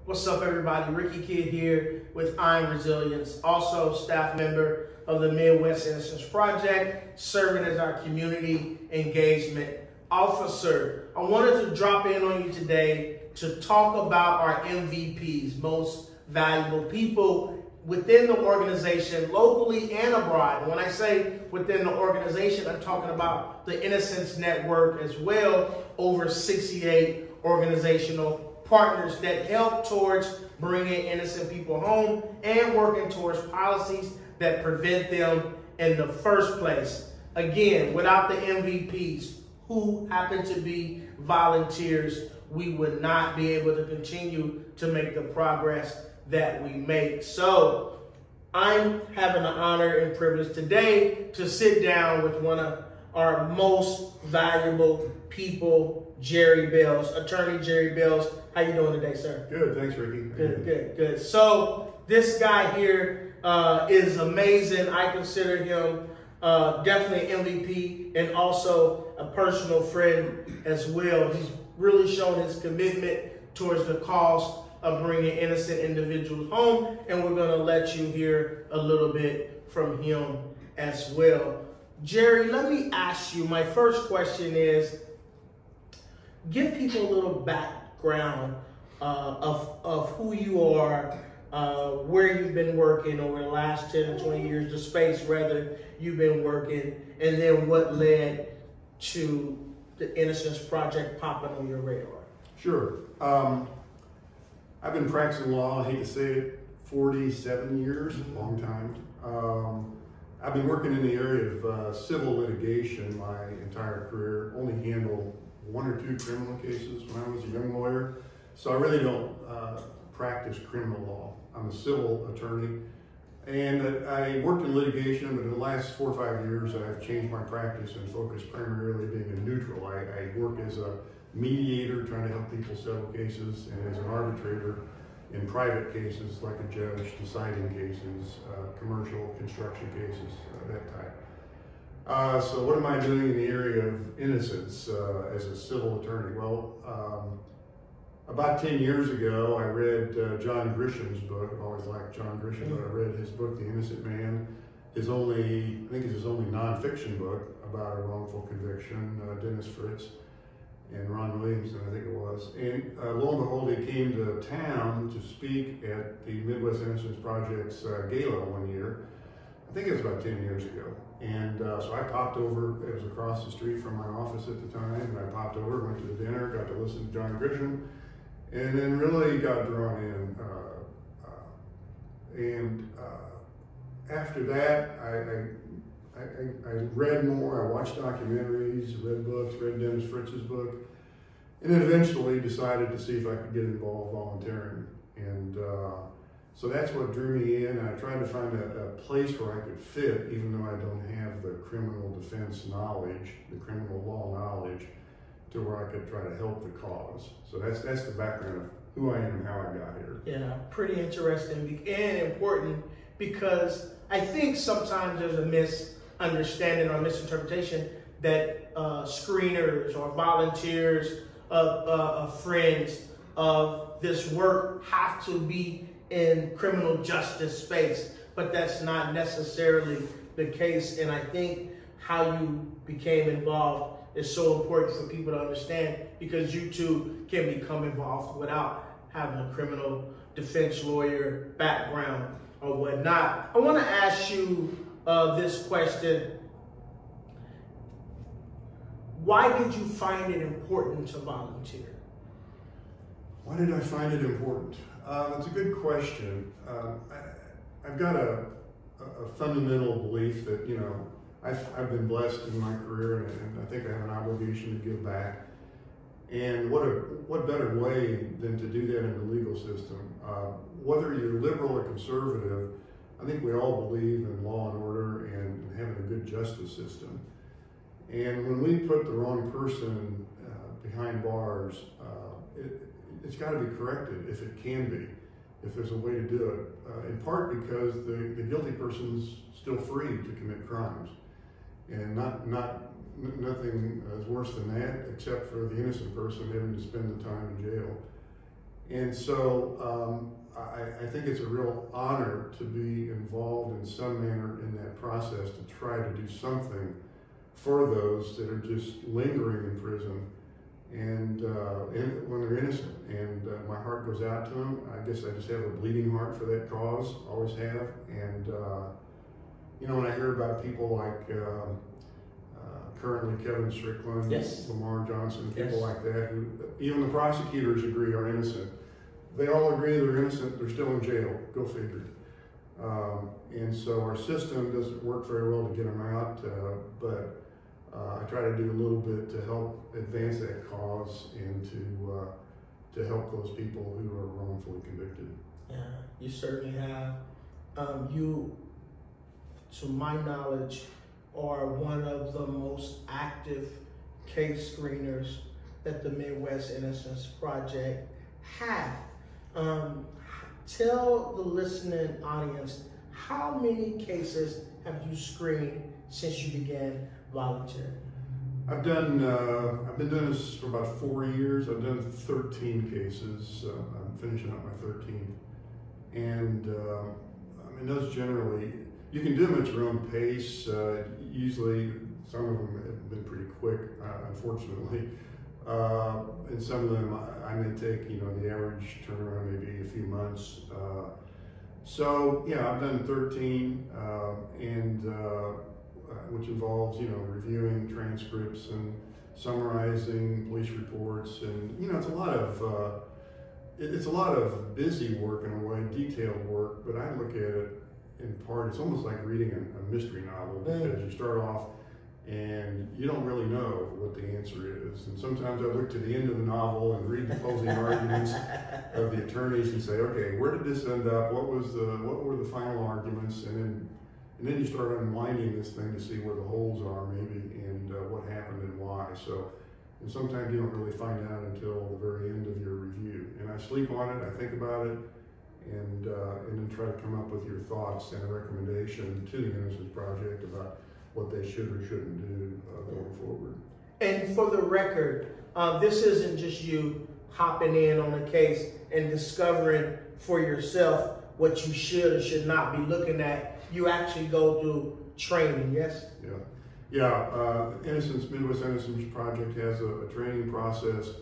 What's up, everybody? Ricky Kid here with I'm Resilience, also staff member of the Midwest Innocence Project, serving as our community engagement officer. I wanted to drop in on you today to talk about our MVPs, most valuable people within the organization, locally and abroad. And when I say within the organization, I'm talking about the Innocence Network as well, over 68 organizational partners that help towards bringing innocent people home and working towards policies that prevent them in the first place. Again, without the MVPs, who happen to be volunteers, we would not be able to continue to make the progress that we make. So I'm having the honor and privilege today to sit down with one of our most valuable people, Jerry Bales, Attorney Jerry Bales. How you doing today, sir? Good, thanks, Ricky. Good. So this guy here is amazing. I consider him definitely MVP and also a personal friend as well. He's really shown his commitment towards the cause of bringing innocent individuals home, and we're going to let you hear a little bit from him as well. Jerry, let me ask you, my first question is, give people a little background of who you are, where you've been working over the last 10 or 20 years, the space rather you've been working, and then what led to the Innocence Project popping on your radar. Sure. I've been practicing law, I hate to say it, 47 years, a long time. I've been working in the area of civil litigation my entire career, only handled 1 or 2 criminal cases when I was a young lawyer. So I really don't practice criminal law. I'm a civil attorney, and I worked in litigation, but in the last 4 or 5 years, I've changed my practice and focused primarily being a neutral. I work as a mediator, trying to help people settle cases, and as an arbitrator in private cases, like a judge deciding cases, commercial construction cases, that type. So what am I doing in the area of innocence as a civil attorney? Well, about 10 years ago, I read John Grisham's book. I've always liked John Grisham, but I read his book, The Innocent Man. I think it's his only nonfiction book about a wrongful conviction, Dennis Fritz and Ron Williamson, I think it was. And lo and behold, he came to town to speak at the Midwest Innocence Project's gala one year. I think it was about 10 years ago. And so I popped over, it was across the street from my office at the time, and I popped over, went to the dinner, got to listen to John Grisham, and then really got drawn in. After that, I read more, I watched documentaries, read books, read Dennis Fritz's book, and then eventually decided to see if I could get involved volunteering. And so that's what drew me in. I tried to find a place where I could fit, even though I don't have the criminal defense knowledge, the criminal law knowledge, to where I could try to help the cause. So that's the background of who I am and how I got here. Yeah, pretty interesting and important, because I think sometimes there's a misunderstanding or misinterpretation that screeners or volunteers of friends of this work have to be in criminal justice space, but that's not necessarily the case. And I think how you became involved is so important for people to understand, because you too can become involved without having a criminal defense lawyer background or whatnot. I want to ask you this question. Why did you find it important to volunteer? Why did I find it important? That's a good question. I've got a fundamental belief that, you know, I've been blessed in my career, and I think I have an obligation to give back. And what better way than to do that in the legal system? Whether you're liberal or conservative, I think we all believe in law and order and having a good justice system. And when we put the wrong person behind bars, it's got to be corrected if it can be, if there's a way to do it. In part because the guilty person's still free to commit crimes, and nothing is worse than that, except for the innocent person having to spend the time in jail. And so I think it's a real honor to be involved in some manner in that process to try to do something for those that are just lingering in prison and when they're innocent. And my heart goes out to them. I guess I just have a bleeding heart for that cause, always have. And you know, when I hear about people like currently Kevin Strickland, yes, Lamar Johnson, people yes, like that, who even the prosecutors agree are innocent. They all agree they're innocent, they're still in jail, go figure. And so our system doesn't work very well to get them out, but I try to do a little bit to help advance that cause and to help those people who are wrongfully convicted. Yeah, you certainly have. You, to my knowledge, are one of the most active case screeners that the Midwest Innocence Project have. Tell the listening audience, how many cases have you screened since you began volunteering? I've been doing this for about 4 years. I've done 13 cases. I'm finishing up my 13th. And I mean, those generally, you can do them at your own pace. Usually, some of them have been pretty quick, unfortunately. And some of them I may take, you know, the average turnaround maybe a few months. So yeah, I've done 13, which involves, you know, reviewing transcripts and summarizing police reports, and you know, it's a lot of busy work in a way, detailed work. But I look at it in part, it's almost like reading a mystery novel, because you start off and you don't really know what the answer is. And sometimes I look to the end of the novel and read the closing arguments of the attorneys and say, okay, where did this end up? What were the final arguments? And then you start unwinding this thing to see where the holes are maybe, and what happened and why. So, and sometimes you don't really find out until the very end of your review. And I sleep on it, I think about it, and then try to come up with your thoughts and a recommendation to the Innocence Project about what they should or shouldn't do going forward. And for the record, this isn't just you hopping in on a case and discovering for yourself what you should or should not be looking at. You actually go through training, yes? Yeah. Midwest Innocence Project has a training process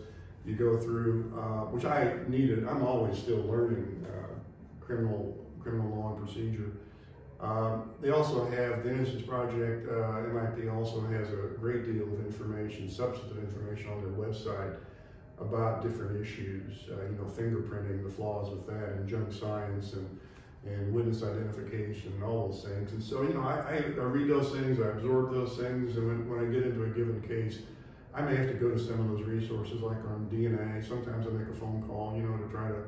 you go through, which I needed. I'm always still learning criminal law and procedure. They also have the Innocence Project. MIP also has a great deal of information, substantive information on their website about different issues. You know, fingerprinting, the flaws with that, and junk science, and witness identification, and all those things. And so, you know, I read those things, I absorb those things, and when I get into a given case, I may have to go to some of those resources, like on DNA. Sometimes I make a phone call, you know, to try to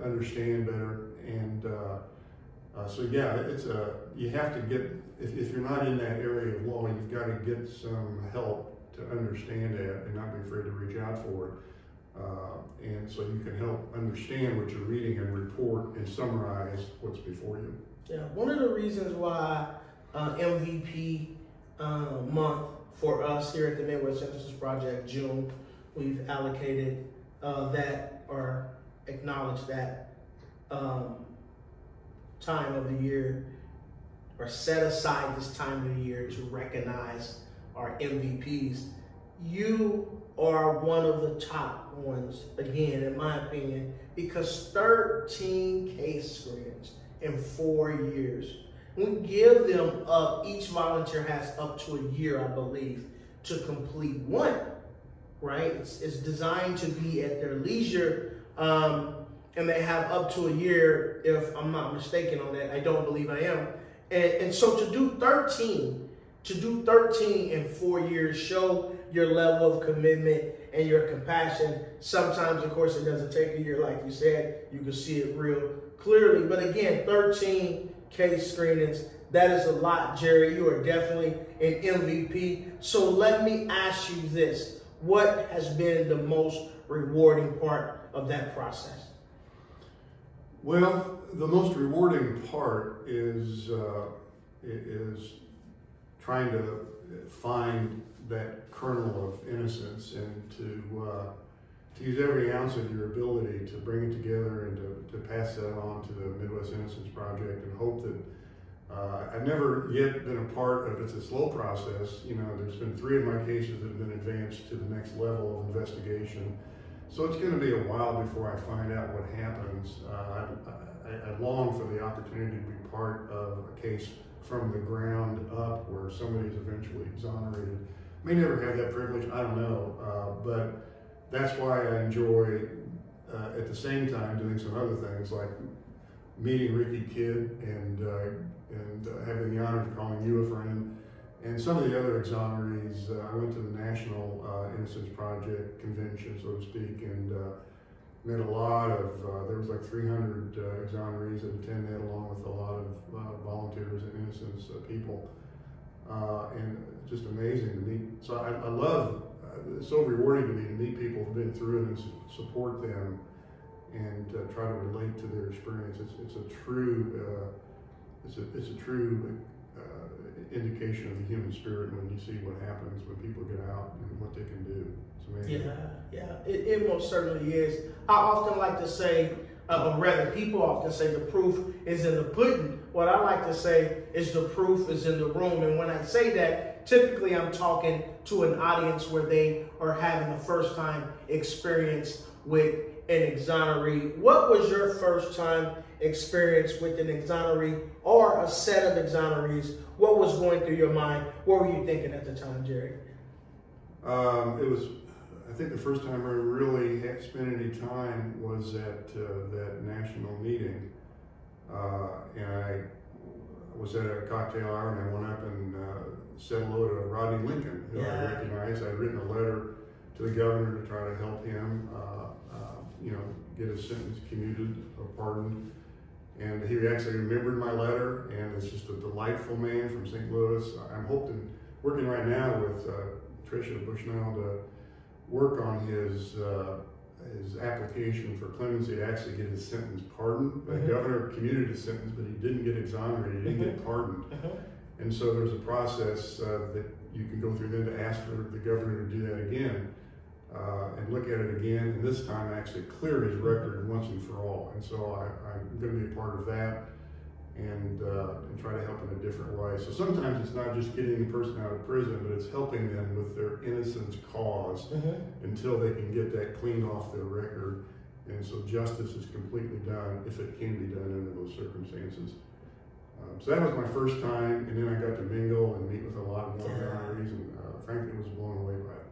understand better. And so yeah, you have to get, if you're not in that area of law, you've got to get some help to understand that and not be afraid to reach out for it. And so you can help understand what you're reading and report and summarize what's before you. Yeah, one of the reasons why MVP month for us here at the Midwest Innocence Project, June, we've allocated that, or acknowledged that time of the year, or set aside this time of the year to recognize our MVPs. You are one of the top ones, again, in my opinion, because 13 case screens in 4 years. We give them each volunteer has up to a year, I believe, to complete one, right? It's designed to be at their leisure, and they have up to a year, if I'm not mistaken on that. I don't believe I am. And so to do 13 in 4 years, show your level of commitment and your compassion. Sometimes, of course, it doesn't take a year, like you said. You can see it real clearly. But again, 13 case screenings, that is a lot, Jerry. You are definitely an MVP. So let me ask you this. What has been the most rewarding part of that process? Well, the most rewarding part is trying to find that kernel of innocence and to use every ounce of your ability to bring it together and to pass that on to the Midwest Innocence Project, and hope that I've never yet been a part of, it's a slow process. You know, there's been 3 of my cases that have been advanced to the next level of investigation. So it's going to be a while before I find out what happens. I long for the opportunity to be part of a case from the ground up where somebody is eventually exonerated. May never have that privilege, I don't know, but that's why I enjoy at the same time doing some other things like meeting Ricky Kidd and having the honor of calling you a friend, and some of the other exonerees. I went to the National Innocence Project convention, so to speak, and met a lot of, there was like 300 exonerees that attended, along with a lot of volunteers and innocence people, and just amazing to meet. So I love, it's so rewarding to me to meet people who've been through it and support them, and try to relate to their experience. It's a true indication of the human spirit when you see what happens when people get out and what they can do. It's amazing. It most certainly is. I often like to say, or rather, people often say the proof is in the pudding. What I like to say is the proof is in the room. And when I say that, typically I'm talking to an audience where they are having a first-time experience with an exoneree. What was your first-time experience with an exoneree or a set of exonerees? What was going through your mind? What were you thinking at the time, Jerry? It was, I think the first time I really had spent any time was at that national meeting. And I was at a cocktail hour, and I went up and said hello to Rodney Lincoln, who I recognized. I had written a letter to the governor to try to help him, get his sentence commuted or pardoned. And he actually remembered my letter, and is just a delightful man from St. Louis. I'm working right now with Tricia Bushnell to work on his application for clemency to actually get his sentence pardoned. The governor commuted his sentence, but he didn't get exonerated, he didn't get pardoned. And so there's a process that you can go through then to ask for the governor to do that again. And look at it again, and this time actually clear his record once and for all. And so I'm going to be a part of that, and try to help in a different way. So sometimes it's not just getting the person out of prison, but it's helping them with their innocence cause until they can get that cleaned off their record. And so justice is completely done, if it can be done under those circumstances. So that was my first time, and then I got to mingle and meet with a lot more exonerees, and frankly was blown away by it.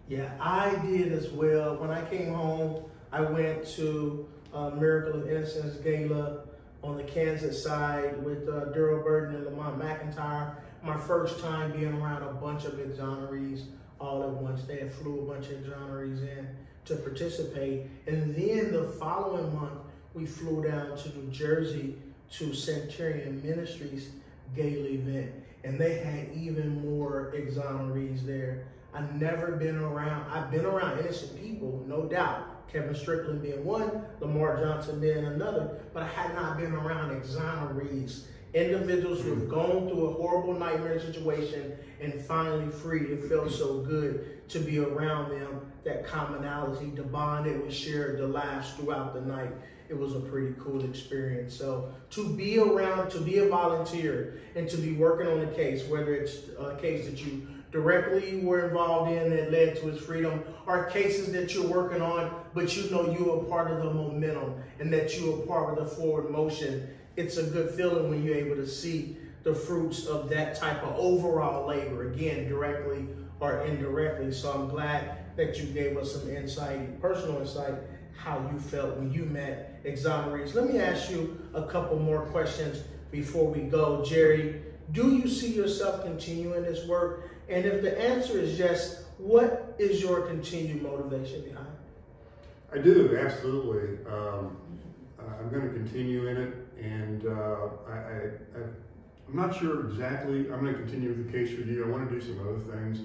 Yeah, I did as well. When I came home, I went to Miracle of Innocence Gala on the Kansas side with Daryl Burton and Lamont McIntyre. My first time being around a bunch of exonerees all at once. They had flew a bunch of exonerees in to participate. And then the following month, we flew down to New Jersey to Centurion Ministries Gala event. And they had even more exonerees there. I've never been around, I've been around innocent people, no doubt. Kevin Strickland being one, Lamar Johnson being another, but I had not been around exonerees, individuals who have gone through a horrible nightmare situation and finally freed. It felt so good to be around them, that commonality, the bond that was shared, the laughs throughout the night. It was a pretty cool experience. So to be around, to be a volunteer, and to be working on a case, whether it's a case that you directly were involved in that led to his freedom, or cases that you're working on, but you know you are part of the momentum and that you are part of the forward motion. It's a good feeling when you're able to see the fruits of that type of overall labor, again, directly or indirectly. So I'm glad that you gave us some insight, personal insight, how you felt when you met exonerees. Let me ask you a couple more questions before we go. Jerry, do you see yourself continuing this work? And if the answer is yes, what is your continued motivation behind it? I do, absolutely. I'm going to continue in it, and I'm not sure exactly. I'm going to continue with the case review. I want to do some other things.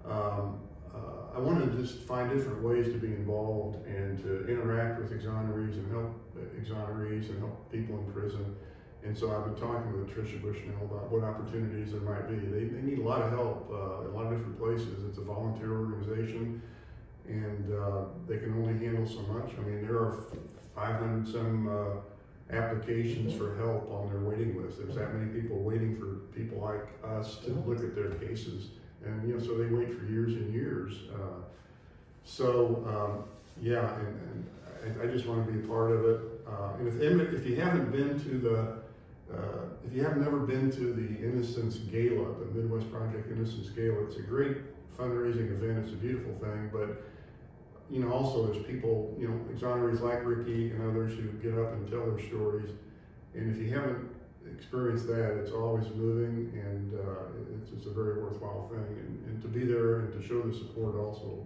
I want to just find different ways to be involved and to interact with exonerees and help exonerees and help people in prison. And so I've been talking with Tricia Bushnell about what opportunities there might be. They need a lot of help, a lot of different places. It's a volunteer organization, and they can only handle so much. I mean, there are 500 some applications for help on their waiting list. There's that many people waiting for people like us to look at their cases, and you know, so they wait for years and years. Yeah, and I just want to be a part of it. And if you haven't been to the, if you have never been to the Innocence Gala, the Midwest Project Innocence Gala, it's a great fundraising event. It's a beautiful thing, but you know, also there's people, you know, exonerees like Ricky and others who get up and tell their stories. And if you haven't experienced that, it's always moving, and it's a very worthwhile thing. And to be there and to show the support also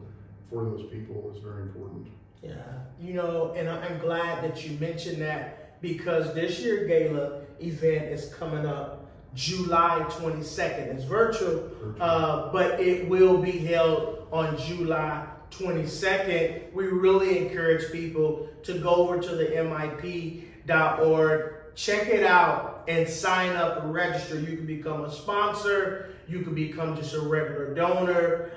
for those people is very important. Yeah, you know, and I'm glad that you mentioned that, because this year gala event is coming up July 22nd. It's virtual. But it will be held on July 22nd. We really encourage people to go over to the MIP.org, check it out, and sign up and register. You can become a sponsor. You can become just a regular donor.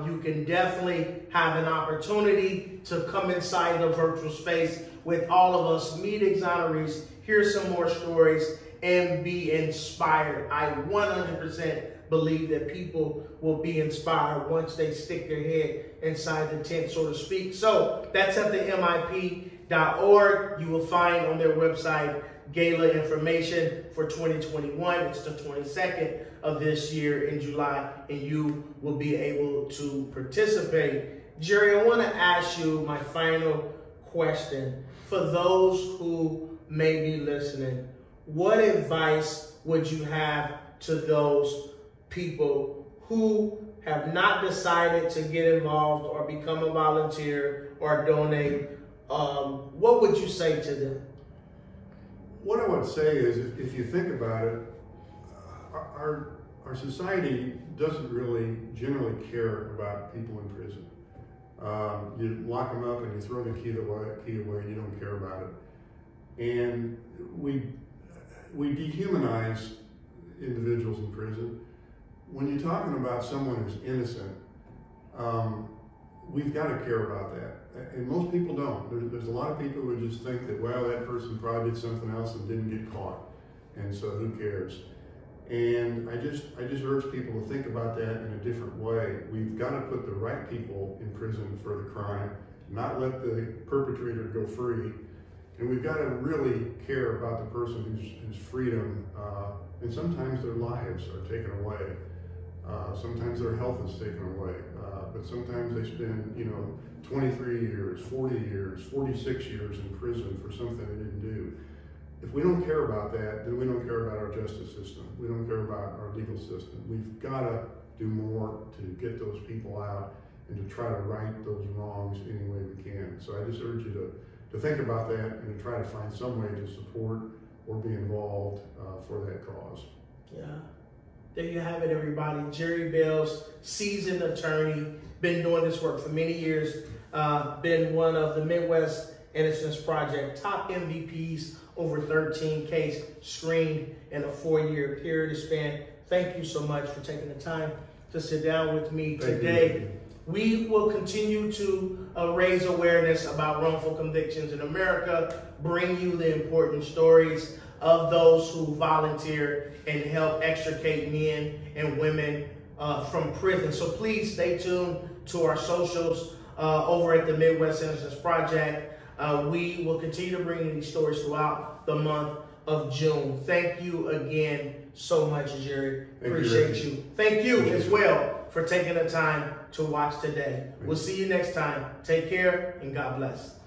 You can definitely have an opportunity to come inside the virtual space with all of us, meet exonerees, hear some more stories, and be inspired. I 100% believe that people will be inspired once they stick their head inside the tent, so to speak. So that's at the MIP.org. You will find on their website gala information for 2021. It's the 22nd of this year in July, and you will be able to participate. Jerry, I want to ask you my final question. For those who may be listening, what advice would you have to those people who have not decided to get involved or become a volunteer or donate? What would you say to them? What I would say is, if you think about it, our society doesn't really generally care about people in prison. You lock them up and you throw the key away, you don't care about it. And we dehumanize individuals in prison. When you're talking about someone who's innocent, we've got to care about that. And most people don't. There's a lot of people who just think that, well, that person probably did something else and didn't get caught, and so who cares? And I just urge people to think about that in a different way. We've got to put the right people in prison for the crime, not let the perpetrator go free. And we've got to really care about the person whose freedom, and sometimes their lives are taken away. Sometimes their health is taken away. But sometimes they spend, 23 years, 40 years, 46 years in prison for something they didn't do. If we don't care about that, then we don't care about our justice system. We don't care about our legal system. We've got to do more to get those people out and to try to right those wrongs any way we can. So I just urge you to think about that and to try to find some way to support or be involved for that cause. Yeah. There you have it, everybody. Jerry Bales, seasoned attorney, been doing this work for many years, been one of the Midwest Innocence Project top MVPs, over 13 cases screened in a 4-year period span. Thank you so much for taking the time to sit down with me today. We will continue to raise awareness about wrongful convictions in America, bring you the important stories of those who volunteer and help extricate men and women from prison. So please stay tuned to our socials over at the Midwest Innocence Project. We will continue to bring you these stories throughout the month of June. Thank you again so much, Jerry. Appreciate you. Thank you as well for taking the time to watch today. We'll see you next time. Take care and God bless.